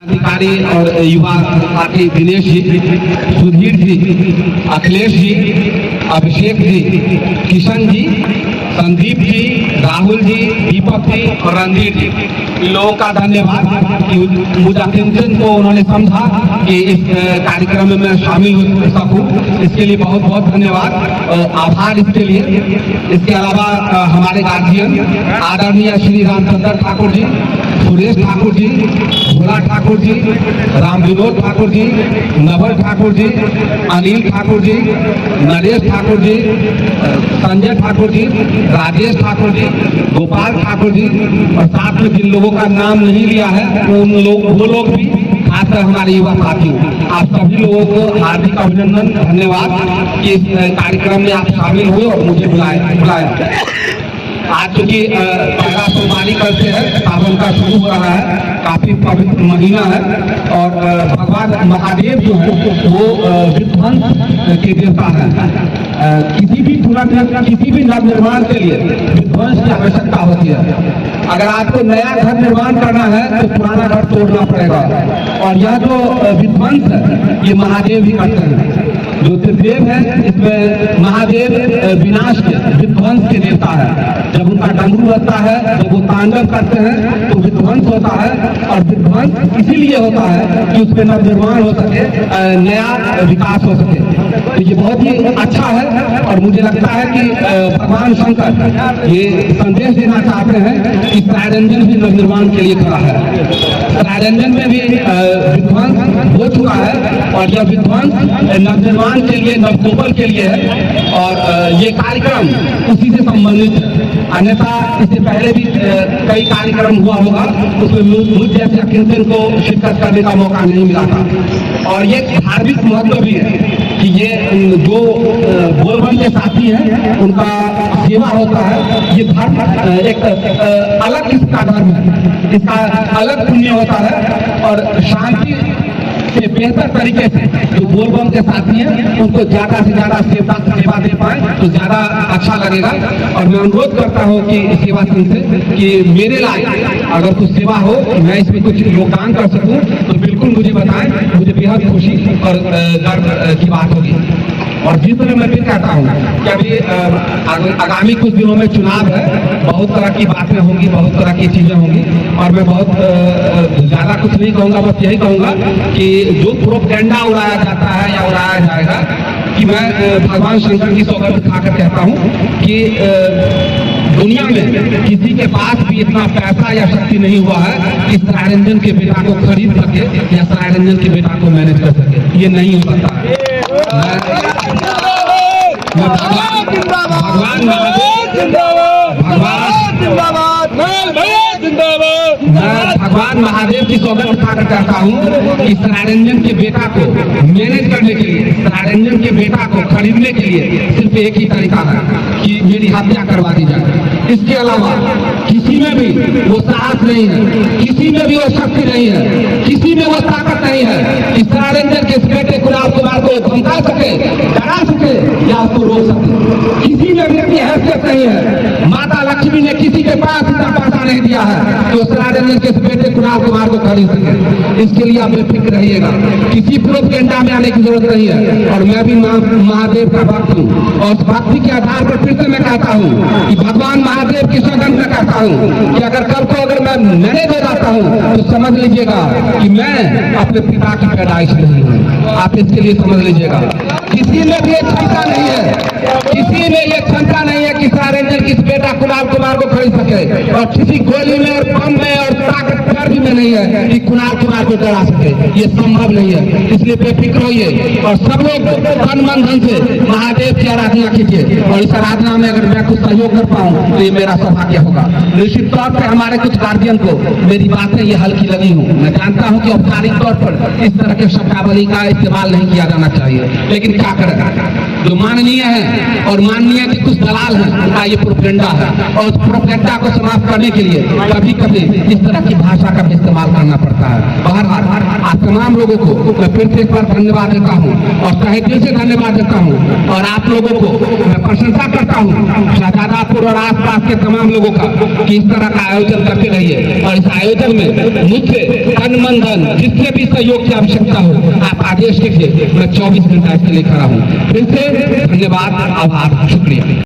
अधिकारी और युवा साथी दिनेश जी, सुधीर जी, अखिलेश जी, अभिषेक जी, किशन जी, संदीप जी, राहुल जी, दीपक जी और रणधीर जी, इन लोगों का धन्यवाद कि मुजाहिदीन को उन्होंने समझा कि इस कार्यक्रम में मैं शामिल हो सकूं। इसके लिए बहुत बहुत धन्यवाद, आभार इसके लिए। इसके अलावा हमारे गार्जियन आदरणीय श्री रामचंद्र ठाकुर जी, सुरेश ठाकुर जी, भोला ठाकुर जी, राम विनोद ठाकुर जी, नवल ठाकुर जी, अनिल ठाकुर जी, नरेश ठाकुर जी, संजय ठाकुर जी, राजेश ठाकुर जी, गोपाल ठाकुर जी और साथ में जिन लोगों का नाम नहीं लिया है वो लोग भी, खासकर हमारे युवा साथियों, आप सभी लोगों को हार्दिक अभिनंदन, धन्यवाद कि इस कार्यक्रम में आप शामिल हुए और मुझे बुलाया। आज चूंकि पहला सोमवारी कल से है, सावन का शुरू हो रहा है, काफी पवित्र महीना है और भगवान महादेव जो है वो विध्वंस के देवता है। किसी भी नव निर्माण के लिए विध्वंस की आवश्यकता होती है। अगर आपको नया घर निर्माण करना है तो पुराना घर तोड़ना पड़ेगा, और यह जो विध्वंस है ये महादेव ही करते हैं। जो त्रिदेव है इसमें महादेव विनाश के, विध्वंस के देवता है। जब उनका डमरू रहता है, जब वो तांडव करते हैं तो विध्वंस होता है, और विध्वंस इसीलिए होता है कि उसमें नवनिर्माण हो सके, नया विकास हो सके। तो ये बहुत ही अच्छा है और मुझे लगता है कि भगवान शंकर ये संदेश देना चाहते हैं कि सायरंजन भी नवनिर्माण के लिए खड़ा है। सायरंजन में भी विध्वंस हो चुका है और यह विध्वंस नवनिर्माण के लिए, नवगोपाल के लिए है, और ये कार्यक्रम उसी से संबंधित है। अन्यथा इससे पहले भी कई कार्यक्रम हुआ होगा, उसमें मुझ जैसे अकिंचन को शिरकत करने का मौका नहीं मिला था। और ये धार्मिक महत्व भी है कि ये जो बोलबम के साथी हैं उनका सेवा होता है। ये धर्म एक अलग किस्म का धर्म है, इसका अलग पुण्य होता है, और शांति से बेहतर तरीके से जो बोलबम के साथी हैं उनको ज्यादा से ज्यादा सेवा दे पाए तो ज्यादा अच्छा लगेगा। और मैं अनुरोध करता हूँ कि सेवा संघ से कि मेरे लायक अगर कुछ सेवा हो, मैं इसमें कुछ योगदान कर सकूं तो बिल्कुल मुझे बताएं, मुझे बेहद खुशी और गर्व की बात होगी। और जिस तरह मैं फिर कहता हूँ कि अभी आगामी कुछ दिनों में चुनाव है, बहुत तरह की बातें होंगी, बहुत तरह की चीजें होंगी, और मैं बहुत ज्यादा कुछ नहीं कहूँगा, बस यही कहूँगा कि जो प्रोपेगेंडा उड़ाया जाता है या उड़ाया जाएगा, कि मैं भगवान शंकर की सौगंध खाकर कहता हूँ कि दुनिया में किसी के पास भी इतना पैसा या शक्ति नहीं हुआ है कि सायरंजन के बेटा को खरीद सके या सायरंजन के बेटा को मैनेज कर सके। ये नहीं हो सकता है। भगवान महादेव की सौगंध खाकर कहता हूँ कि सायरंजन के बेटा को मैनेज करने के लिए, सायरंजन के बेटा को खरीदने के लिए सिर्फ एक ही तरीका है कि मेरी हत्या करवा दी जाए। इसके अलावा किसी में भी वो साहस नहीं है, किसी में भी वो शक्ति नहीं है, किसी में वो ताकत नहीं है कि सायरंजन के बेटे गुलाब कुमार को धमका सके, डरा सके या उसको रोक सके। किसी में भी इतनी हैसियत नहीं है। माता लक्ष्मी ने किसी के पास इतना पैसा नहीं दिया है कि सायरंजन के बेटे गुलाब कुमार को खरीद सके। इसके लिए आप बेफिक्र रहिएगा, किसी प्रोपेगेंडा में आने की जरूरत नहीं है। और मैं भी महादेव का भक्त हूँ, और उस भक्ति के आधार पर फिर से मैं कहता हूँ कि भगवान महादेव की सौगंध में कहता हूँ कि अगर कल को अगर मैं मैनेज हो जाता हूँ तो समझ लीजिएगा कि मैं अपने पिता की पैदाइश नहीं हूँ। आप इसके लिए समझ लीजिएगा, किसी में भी एक क्षमता नहीं है, किसी में ये क्षमता नहीं है कि सायरंजन किस बेटा कुणाल कुमार को खरीद सके, और किसी गोली में और बम में और ताकत भी में नहीं है कि कुणाल कुमार को डरा सके। ये संभव नहीं है। इसलिए बेफिक्र होइए और सब लोग तन मन धन से महादेव की आराधना कीजिए, और इस आराधना में अगर मैं कुछ सहयोग कर पाऊँ तो ये मेरा सौभाग्य होगा। निश्चित तौर पर हमारे कुछ गार्जियन को मेरी बातें ये हल्की लगी हूँ। मैं जानता हूँ कि औपचारिक तौर पर इस तरह के शब्दावली का इस्तेमाल नहीं किया जाना चाहिए, लेकिन क्या करें, जो माननीय है और माननीय के कुछ दलाल हैं उनका ये प्रोपेगेंडा है, और उस प्रोपेगेंडा को समाप्त करने के लिए कभी कभी इस तरह की भाषा का इस्तेमाल करना पड़ता है। बहरहाल तमाम लोगों को मैं फिर से एक बार धन्यवाद देता हूँ और तहे दिल से धन्यवाद देता हूँ। और आप लोगों को मैं प्रशंसा करता हूँ, शहजादापुर और आसपास के तमाम लोगों का, कि इस तरह का आयोजन करते रहिए। और इस आयोजन में मुझसे तन मन धन जिससे भी सहयोग की आवश्यकता हो आप आदेश कीजिए, मैं 24 घंटा इसके लिए खड़ा हूँ। फिर से धन्यवाद, आभार, शुक्रिया।